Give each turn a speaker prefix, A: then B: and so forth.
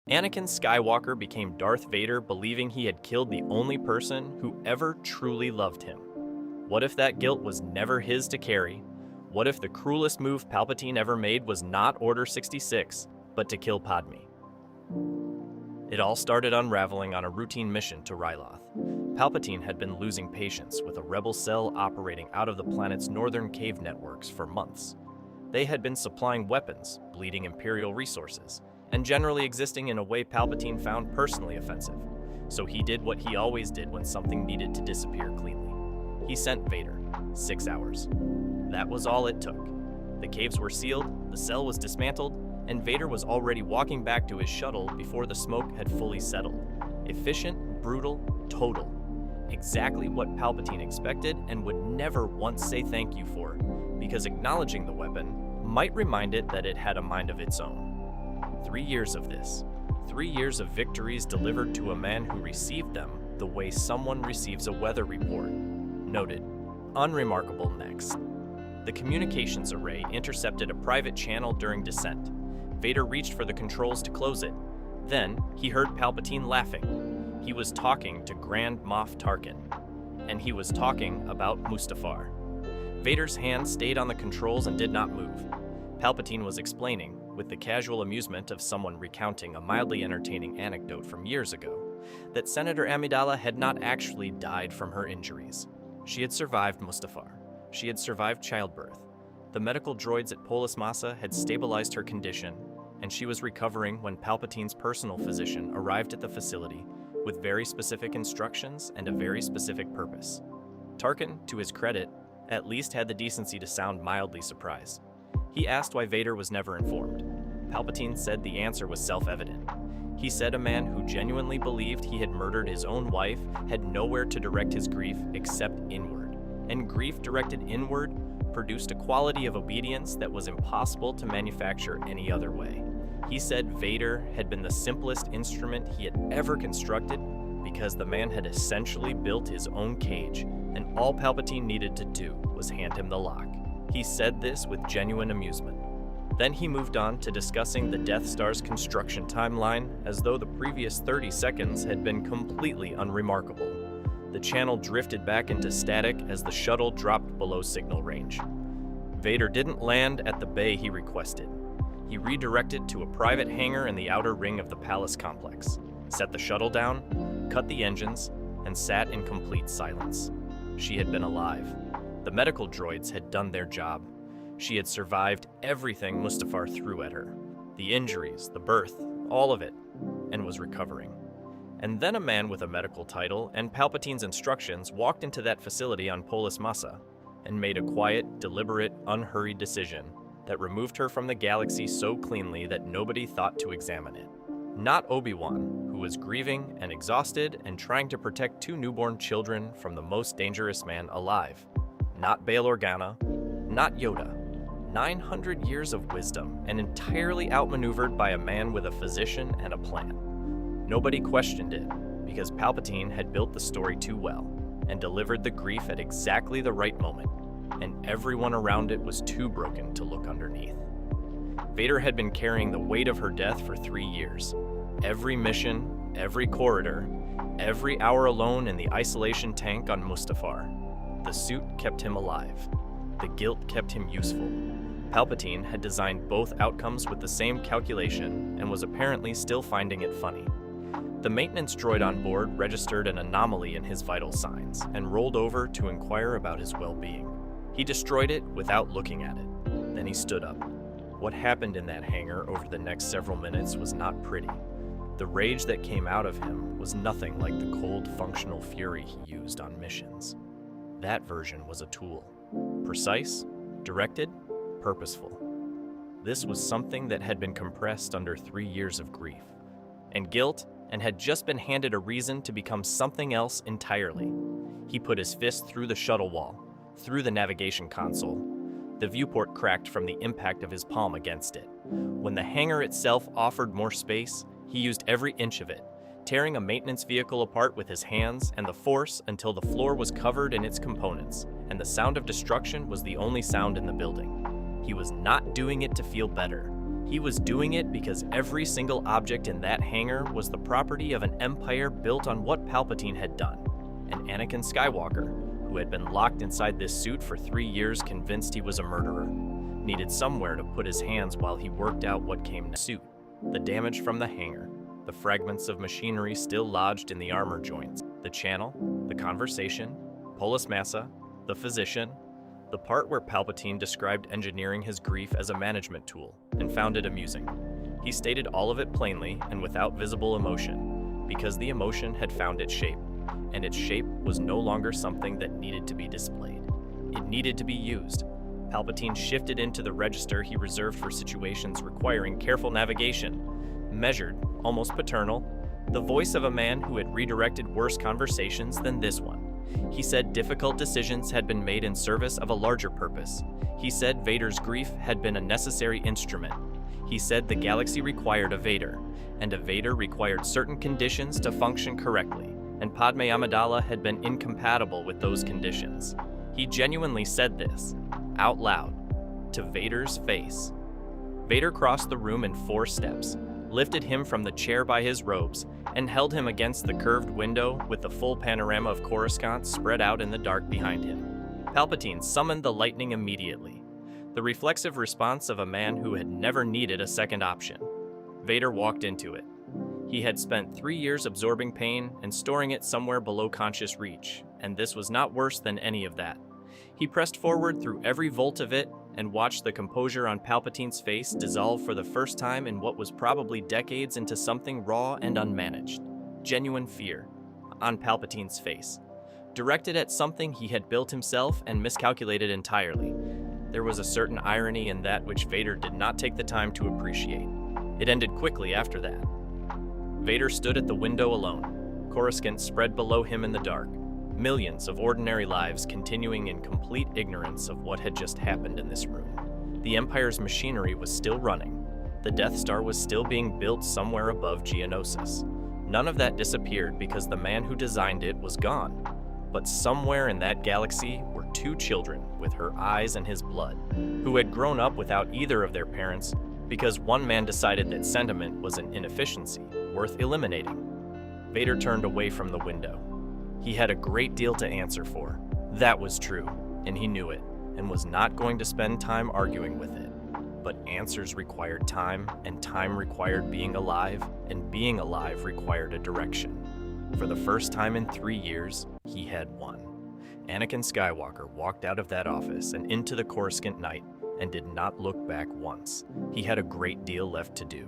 A: Anakin Skywalker became Darth Vader believing he had killed the only person who ever truly loved him. What if that guilt was never his to carry? What if the cruelest move Palpatine ever made was not Order 66, but to kill Padme? It all started unraveling on a routine mission to Ryloth. Palpatine had been losing patience with a rebel cell operating out of the planet's northern cave networks for months. They had been supplying weapons, bleeding Imperial resources, and generally existing in a way Palpatine found personally offensive. So he did what he always did when something needed to disappear cleanly. He sent Vader. 6 hours. That was all it took. The caves were sealed, the cell was dismantled, and Vader was already walking back to his shuttle before the smoke had fully settled. Efficient, brutal, total. Exactly what Palpatine expected and would never once say thank you for, because acknowledging the weapon might remind it that it had a mind of its own. 3 years of this. 3 years of victories delivered to a man who received them the way someone receives a weather report. Noted. Unremarkable next. The communications array intercepted a private channel during descent. Vader reached for the controls to close it. Then, he heard Palpatine laughing. He was talking to Grand Moff Tarkin. And he was talking about Mustafar. Vader's hand stayed on the controls and did not move. Palpatine was explaining, with the casual amusement of someone recounting a mildly entertaining anecdote from years ago, that Senator Amidala had not actually died from her injuries. She had survived Mustafar. She had survived childbirth. The medical droids at Polis Massa had stabilized her condition, and she was recovering when Palpatine's personal physician arrived at the facility with very specific instructions and a very specific purpose. Tarkin, to his credit, at least had the decency to sound mildly surprised. He asked why Vader was never informed. Palpatine said the answer was self-evident. He said a man who genuinely believed he had murdered his own wife had nowhere to direct his grief except inward, and grief directed inward produced a quality of obedience that was impossible to manufacture any other way. He said Vader had been the simplest instrument he had ever constructed because the man had essentially built his own cage, and all Palpatine needed to do was hand him the lock. He said this with genuine amusement. Then he moved on to discussing the Death Star's construction timeline as though the previous 30 seconds had been completely unremarkable. The channel drifted back into static as the shuttle dropped below signal range. Vader didn't land at the bay he requested. He redirected to a private hangar in the outer ring of the palace complex, set the shuttle down, cut the engines, and sat in complete silence. She had been alive. The medical droids had done their job. She had survived everything Mustafar threw at her. The injuries, the birth, all of it, and was recovering. And then a man with a medical title and Palpatine's instructions walked into that facility on Polis Massa and made a quiet, deliberate, unhurried decision that removed her from the galaxy so cleanly that nobody thought to examine it. Not Obi-Wan, who was grieving and exhausted and trying to protect 2 newborn children from the most dangerous man alive. Not Bail Organa, not Yoda. 900 years of wisdom and entirely outmaneuvered by a man with a physician and a plan. Nobody questioned it because Palpatine had built the story too well and delivered the grief at exactly the right moment, and everyone around it was too broken to look underneath. Vader had been carrying the weight of her death for 3 years. Every mission, every corridor, every hour alone in the isolation tank on Mustafar. The suit kept him alive. The guilt kept him useful. Palpatine had designed both outcomes with the same calculation and was apparently still finding it funny. The maintenance droid on board registered an anomaly in his vital signs and rolled over to inquire about his well-being. He destroyed it without looking at it. Then he stood up. What happened in that hangar over the next several minutes was not pretty. The rage that came out of him was nothing like the cold, functional fury he used on missions. That version was a tool. Precise, directed, purposeful. This was something that had been compressed under 3 years of grief and guilt and had just been handed a reason to become something else entirely. He put his fist through the shuttle wall, through the navigation console. The viewport cracked from the impact of his palm against it. When the hangar itself offered more space, he used every inch of it, tearing a maintenance vehicle apart with his hands and the force until the floor was covered in its components, and the sound of destruction was the only sound in the building. He was not doing it to feel better. He was doing it because every single object in that hangar was the property of an empire built on what Palpatine had done. And Anakin Skywalker, who had been locked inside this suit for 3 years convinced he was a murderer, needed somewhere to put his hands while he worked out what came next. Suit, the damage from the hangar, the fragments of machinery still lodged in the armor joints, the channel, the conversation, Polis Massa, the physician, the part where Palpatine described engineering his grief as a management tool and found it amusing. He stated all of it plainly and without visible emotion, because the emotion had found its shape, and its shape was no longer something that needed to be displayed. It needed to be used. Palpatine shifted into the register he reserved for situations requiring careful navigation, measured, almost paternal, the voice of a man who had redirected worse conversations than this one. He said difficult decisions had been made in service of a larger purpose. He said Vader's grief had been a necessary instrument. He said the galaxy required a Vader, and a Vader required certain conditions to function correctly, and Padme Amidala had been incompatible with those conditions. He genuinely said this, out loud, to Vader's face. Vader crossed the room in 4 steps, lifted him from the chair by his robes, and held him against the curved window with the full panorama of Coruscant spread out in the dark behind him. Palpatine summoned the lightning immediately, the reflexive response of a man who had never needed a second option. Vader walked into it. He had spent 3 years absorbing pain and storing it somewhere below conscious reach, and this was not worse than any of that. He pressed forward through every volt of it and watched the composure on Palpatine's face dissolve for the first time in what was probably decades into something raw and unmanaged. Genuine fear on Palpatine's face, directed at something he had built himself and miscalculated entirely. There was a certain irony in that which Vader did not take the time to appreciate. It ended quickly after that. Vader stood at the window alone, Coruscant spread below him in the dark. Millions of ordinary lives continuing in complete ignorance of what had just happened in this room. The Empire's machinery was still running. The Death Star was still being built somewhere above Geonosis. None of that disappeared because the man who designed it was gone. But somewhere in that galaxy were 2 children with her eyes and his blood, who had grown up without either of their parents because one man decided that sentiment was an inefficiency worth eliminating. Vader turned away from the window. He had a great deal to answer for. That was true, and he knew it, and was not going to spend time arguing with it. But answers required time, and time required being alive, and being alive required a direction. For the first time in 3 years, he had one. Anakin Skywalker walked out of that office and into the Coruscant night, and did not look back once. He had a great deal left to do.